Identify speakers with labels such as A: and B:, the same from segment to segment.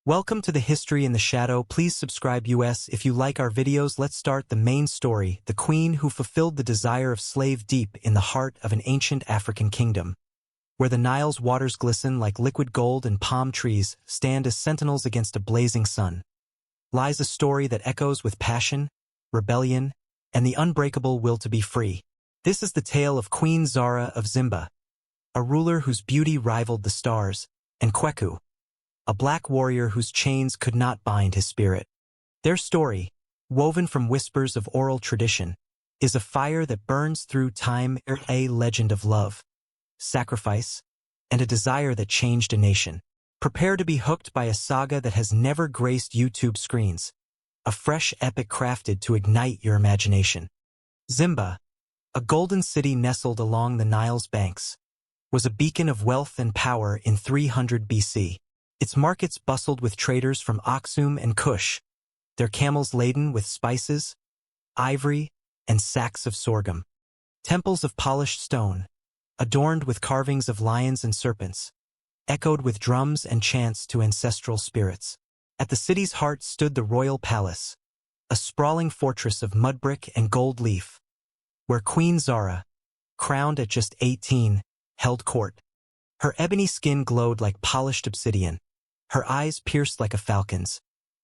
A: Welcome to the History in the Shadow. Please subscribe US if you like our videos. Let's start the main story, the queen who fulfilled the desire of slave deep in the heart of an ancient African kingdom. Where the Nile's waters glisten like liquid gold and palm trees stand as sentinels against a blazing sun, lies a story that echoes with passion, rebellion, and the unbreakable will to be free. This is the tale of Queen Zara of Zimba, a ruler whose beauty rivaled the stars, and Kweku, a black warrior whose chains could not bind his spirit. Their story, woven from whispers of oral tradition, is a fire that burns through time, a legend of love, sacrifice, and a desire that changed a nation. Prepare to be hooked by a saga that has never graced YouTube screens, a fresh epic crafted to ignite your imagination. Zimba, a golden city nestled along the Nile's banks, was a beacon of wealth and power in 300 BC. Its markets bustled with traders from Aksum and Kush, their camels laden with spices, ivory, and sacks of sorghum. Temples of polished stone, adorned with carvings of lions and serpents, echoed with drums and chants to ancestral spirits. At the city's heart stood the royal palace, a sprawling fortress of mud brick and gold leaf, where Queen Zara, crowned at just 18, held court. Her ebony skin glowed like polished obsidian, her eyes pierced like a falcon's,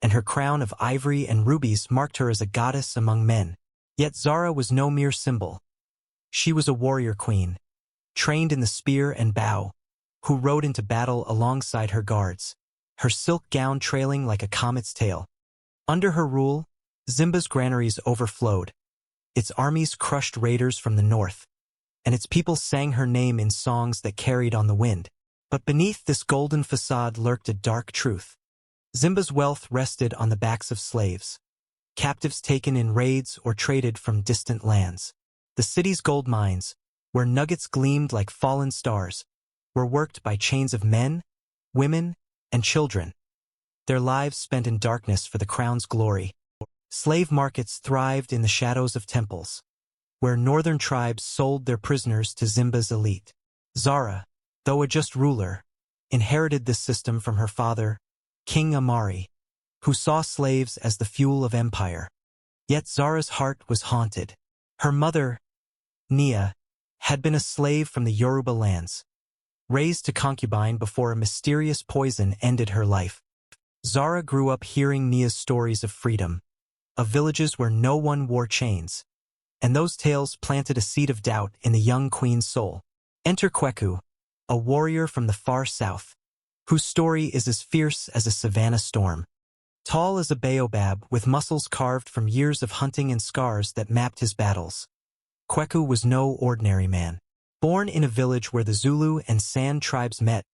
A: and her crown of ivory and rubies marked her as a goddess among men. Yet Zara was no mere symbol. She was a warrior queen, trained in the spear and bow, who rode into battle alongside her guards, her silk gown trailing like a comet's tail. Under her rule, Zimba's granaries overflowed, its armies crushed raiders from the north, and its people sang her name in songs that carried on the wind. But beneath this golden facade lurked a dark truth. Zimba's wealth rested on the backs of slaves, captives taken in raids or traded from distant lands. The city's gold mines, where nuggets gleamed like fallen stars, were worked by chains of men, women, and children, their lives spent in darkness for the crown's glory. Slave markets thrived in the shadows of temples, where northern tribes sold their prisoners to Zimba's elite. Zara, though a just ruler, inherited this system from her father, King Amari, who saw slaves as the fuel of empire. Yet Zara's heart was haunted. Her mother, Nia, had been a slave from the Yoruba lands, raised to concubine before a mysterious poison ended her life. Zara grew up hearing Nia's stories of freedom, of villages where no one wore chains, and those tales planted a seed of doubt in the young queen's soul. Enter Kweku, a warrior from the far south, whose story is as fierce as a savanna storm. Tall as a baobab with muscles carved from years of hunting and scars that mapped his battles, Kweku was no ordinary man. Born in a village where the Zulu and San tribes met,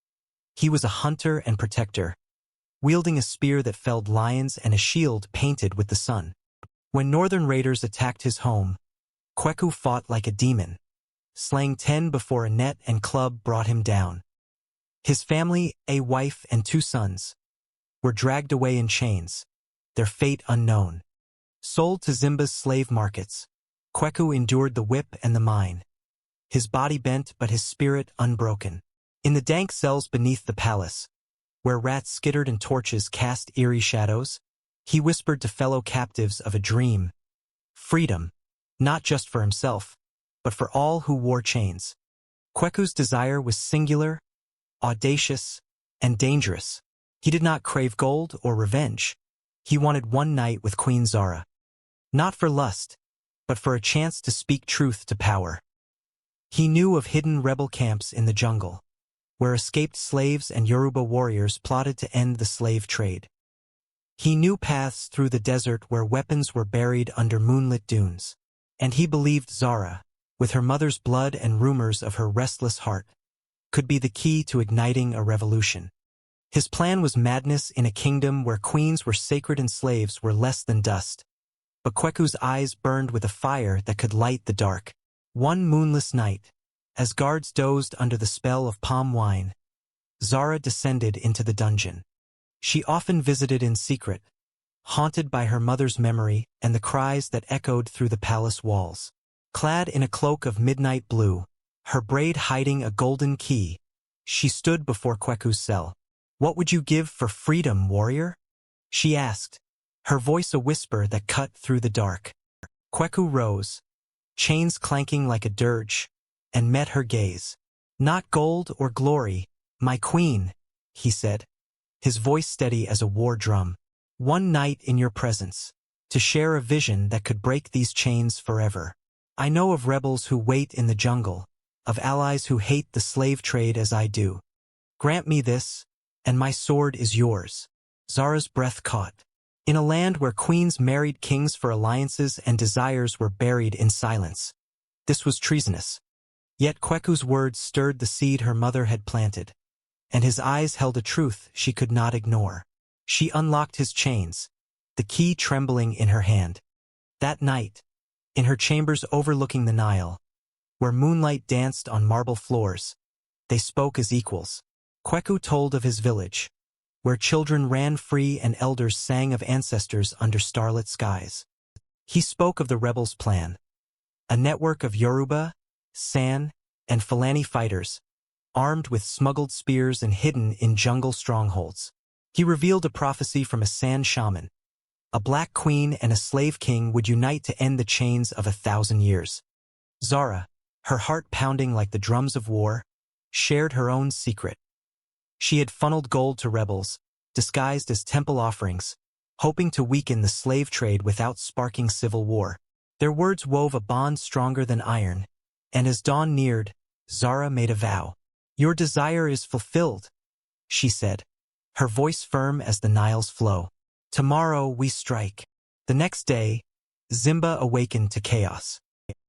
A: he was a hunter and protector, wielding a spear that felled lions and a shield painted with the sun. When northern raiders attacked his home, Kweku fought like a demon, slaying 10 before a net and club brought him down. His family, a wife and 2 sons, were dragged away in chains, their fate unknown. Sold to Zimba's slave markets, Kweku endured the whip and the mine, his body bent but his spirit unbroken. In the dank cells beneath the palace, where rats skittered and torches cast eerie shadows, he whispered to fellow captives of a dream: freedom, not just for himself, but for all who wore chains. Kweku's desire was singular, audacious, and dangerous. He did not crave gold or revenge. He wanted one night with Queen Zara. Not for lust, but for a chance to speak truth to power. He knew of hidden rebel camps in the jungle, where escaped slaves and Yoruba warriors plotted to end the slave trade. He knew paths through the desert where weapons were buried under moonlit dunes. And he believed Zara, with her mother's blood and rumors of her restless heart, could be the key to igniting a revolution. His plan was madness in a kingdom where queens were sacred and slaves were less than dust. But Kweku's eyes burned with a fire that could light the dark. One moonless night, as guards dozed under the spell of palm wine, Zara descended into the dungeon. She often visited in secret, haunted by her mother's memory and the cries that echoed through the palace walls. Clad in a cloak of midnight blue, her braid hiding a golden key, she stood before Kweku's cell. "What would you give for freedom, warrior?" she asked, her voice a whisper that cut through the dark. Kweku rose, chains clanking like a dirge, and met her gaze. "Not gold or glory, my queen," he said, his voice steady as a war drum. "One night in your presence, to share a vision that could break these chains forever. I know of rebels who wait in the jungle, of allies who hate the slave trade as I do. Grant me this, and my sword is yours." Zara's breath caught. In a land where queens married kings for alliances and desires were buried in silence, this was treasonous. Yet Kweku's words stirred the seed her mother had planted, and his eyes held a truth she could not ignore. She unlocked his chains, the key trembling in her hand. That night, in her chambers overlooking the Nile, where moonlight danced on marble floors, they spoke as equals. Kweku told of his village, where children ran free and elders sang of ancestors under starlit skies. He spoke of the rebels' plan, a network of Yoruba, San, and Fulani fighters, armed with smuggled spears and hidden in jungle strongholds. He revealed a prophecy from a San shaman. A black queen and a slave king would unite to end the chains of 1,000 years. Zara, her heart pounding like the drums of war, shared her own secret. She had funneled gold to rebels, disguised as temple offerings, hoping to weaken the slave trade without sparking civil war. Their words wove a bond stronger than iron, and as dawn neared, Zara made a vow. "Your desire is fulfilled," she said, her voice firm as the Nile's flow. "Tomorrow we strike." The next day, Zimba awakened to chaos.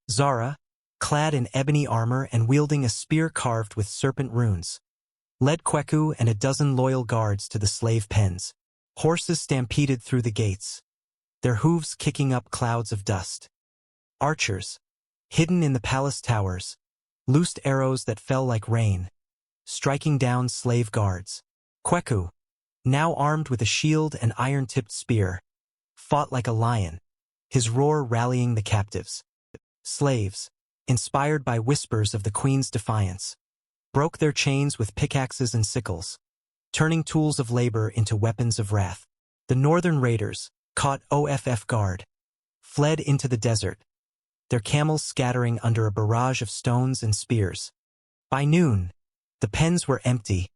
A: Zara, clad in ebony armor and wielding a spear carved with serpent runes, led Kweku and a dozen loyal guards to the slave pens. Horses stampeded through the gates, their hooves kicking up clouds of dust. Archers, hidden in the palace towers, loosed arrows that fell like rain, striking down slave guards. Kweku, now armed with a shield and iron-tipped spear, fought like a lion, his roar rallying the captives. Slaves, inspired by whispers of the queen's defiance, broke their chains with pickaxes and sickles, turning tools of labor into weapons of wrath. The northern raiders, caught off guard, fled into the desert, their camels scattering under a barrage of stones and spears. By noon, the pens were empty,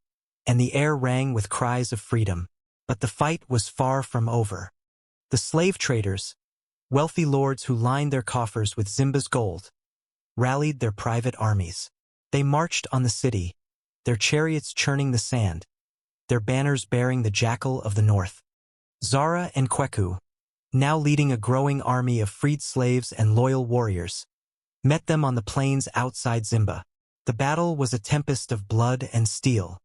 A: and the air rang with cries of freedom. But the fight was far from over. The slave traders, wealthy lords who lined their coffers with Zimba's gold, rallied their private armies. They marched on the city, their chariots churning the sand, their banners bearing the jackal of the north. Zara and Kweku, now leading a growing army of freed slaves and loyal warriors, met them on the plains outside Zimba. The battle was a tempest of blood and steel.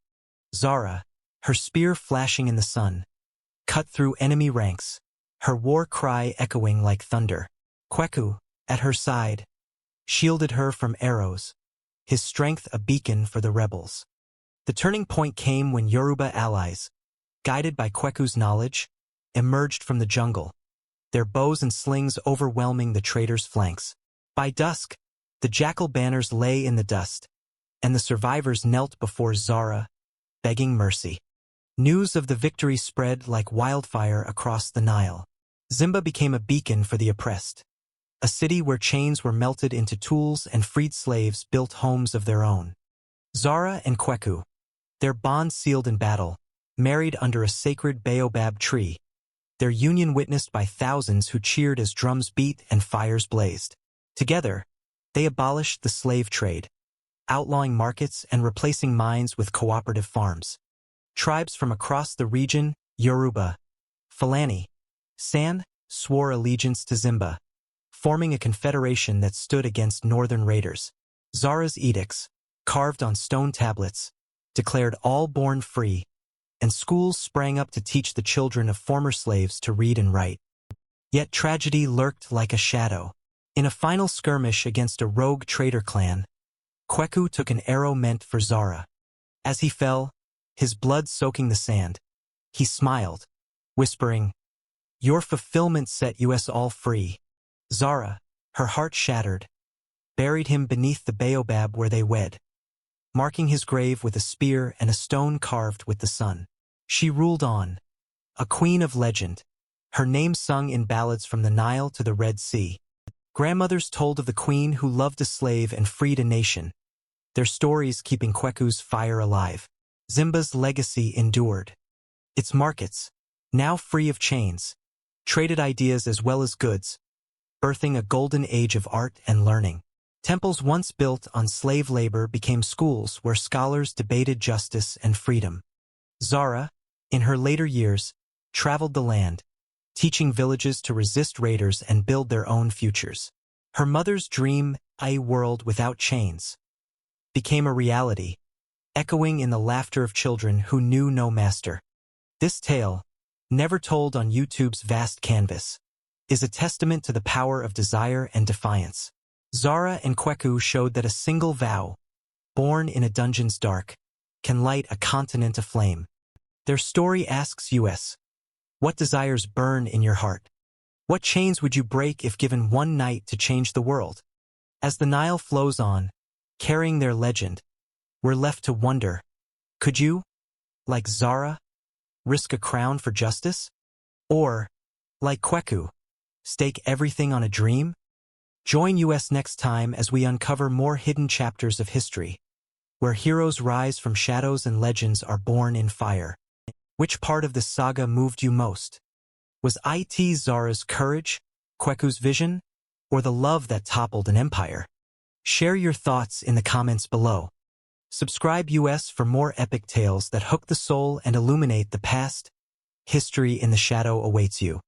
A: Zara, her spear flashing in the sun, cut through enemy ranks, her war cry echoing like thunder. Kweku, at her side, shielded her from arrows, his strength a beacon for the rebels. The turning point came when Yoruba allies, guided by Kweku's knowledge, emerged from the jungle, their bows and slings overwhelming the traders' flanks. By dusk, the jackal banners lay in the dust, and the survivors knelt before Zara, begging mercy. News of the victory spread like wildfire across the Nile. Zimba became a beacon for the oppressed, a city where chains were melted into tools and freed slaves built homes of their own. Zara and Kweku, their bond sealed in battle, married under a sacred baobab tree, their union witnessed by thousands who cheered as drums beat and fires blazed. Together, they abolished the slave trade, outlawing markets and replacing mines with cooperative farms. Tribes from across the region, Yoruba, Fulani, San, swore allegiance to Zimba, forming a confederation that stood against northern raiders. Zara's edicts, carved on stone tablets, declared all born free, and schools sprang up to teach the children of former slaves to read and write. Yet tragedy lurked like a shadow. In a final skirmish against a rogue trader clan, Kweku took an arrow meant for Zara. As he fell, his blood soaking the sand, he smiled, whispering, "Your fulfillment set us all free." Zara, her heart shattered, buried him beneath the baobab where they wed, marking his grave with a spear and a stone carved with the sun. She ruled on, a queen of legend, her name sung in ballads from the Nile to the Red Sea. Grandmothers told of the queen who loved a slave and freed a nation, their stories keeping Kweku's fire alive. Zimba's legacy endured. Its markets, now free of chains, traded ideas as well as goods, birthing a golden age of art and learning. Temples once built on slave labor became schools where scholars debated justice and freedom. Zara, in her later years, traveled the land, teaching villages to resist raiders and build their own futures. Her mother's dream, a world without chains, became a reality, echoing in the laughter of children who knew no master. This tale, never told on YouTube's vast canvas, is a testament to the power of desire and defiance. Zara and Kweku showed that a single vow, born in a dungeon's dark, can light a continent aflame. Their story asks us, what desires burn in your heart? What chains would you break if given one night to change the world? As the Nile flows on, carrying their legend, we're left to wonder, could you, like Zara, risk a crown for justice? Or, like Kweku, stake everything on a dream? Join us next time as we uncover more hidden chapters of history, where heroes rise from shadows and legends are born in fire. Which part of the saga moved you most? Was it Zara's courage, Kweku's vision, or the love that toppled an empire? Share your thoughts in the comments below. Subscribe us for more epic tales that hook the soul and illuminate the past. History in the shadow awaits you.